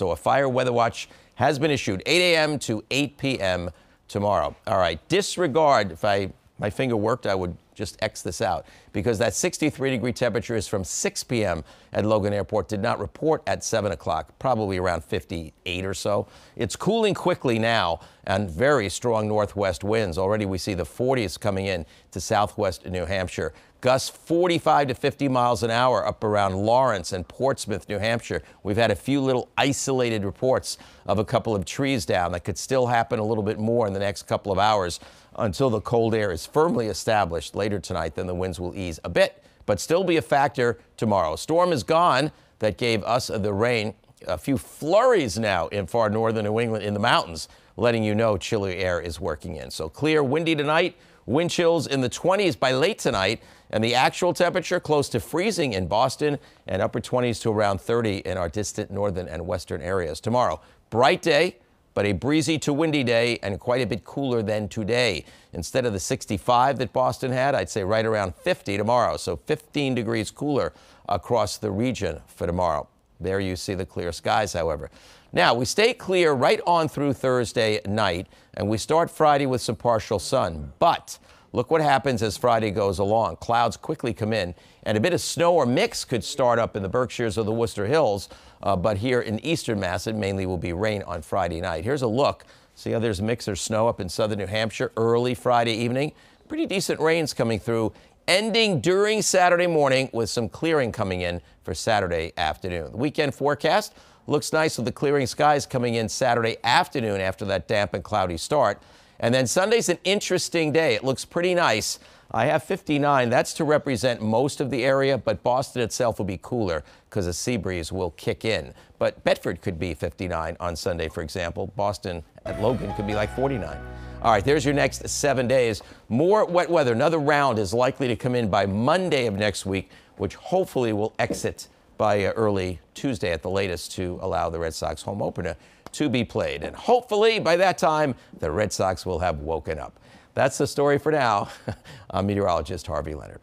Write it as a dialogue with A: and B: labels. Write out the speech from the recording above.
A: So a fire weather watch has been issued 8 a.m. to 8 p.m. tomorrow. All right, disregard, if my finger worked, I would just X this out, because that 63-degree temperature is from 6 p.m. at Logan Airport, did not report at 7 o'clock, probably around 58 or so. It's cooling quickly now, and very strong northwest winds. Already we see the 40s coming in to southwest New Hampshire. Gusts 45 to 50 miles an hour up around Lawrence and Portsmouth, New Hampshire. We've had a few little isolated reports of a couple of trees down. That could still happen a little bit more in the next couple of hours until the cold air is firmly established later tonight. Then the winds will ease a bit, but still be a factor tomorrow. Storm is gone. That gave us the rain. A few flurries now in far northern New England in the mountains, letting you know chilly air is working in. So clear, windy tonight. Wind chills in the 20s by late tonight, and the actual temperature close to freezing in Boston and upper 20s to around 30 in our distant northern and western areas. Tomorrow, bright day, but a breezy to windy day and quite a bit cooler than today. Instead of the 65 that Boston had, I'd say right around 50 tomorrow. So 15 degrees cooler across the region for tomorrow. There you see the clear skies, however. Now, we stay clear right on through Thursday night, and we start Friday with some partial sun. But look what happens as Friday goes along. Clouds quickly come in, and a bit of snow or mix could start up in the Berkshires or the Worcester Hills. But here in eastern Mass, it mainly will be rain on Friday night. Here's a look. See how there's mix or snow up in southern New Hampshire early Friday evening? Pretty decent rains coming through, ending during Saturday morning with some clearing coming in for Saturday afternoon. The weekend forecast looks nice with the clearing skies coming in Saturday afternoon after that damp and cloudy start. And then Sunday's an interesting day. It looks pretty nice. I have 59. That's to represent most of the area, but Boston itself will be cooler because a sea breeze will kick in. But Bedford could be 59 on Sunday, for example. Boston at Logan could be like 49. All right, there's your next 7 days. More wet weather. Another round is likely to come in by Monday of next week, which hopefully will exit by early Tuesday at the latest to allow the Red Sox home opener to be played. And hopefully by that time, the Red Sox will have woken up. That's the story for now. I'm meteorologist Harvey Leonard.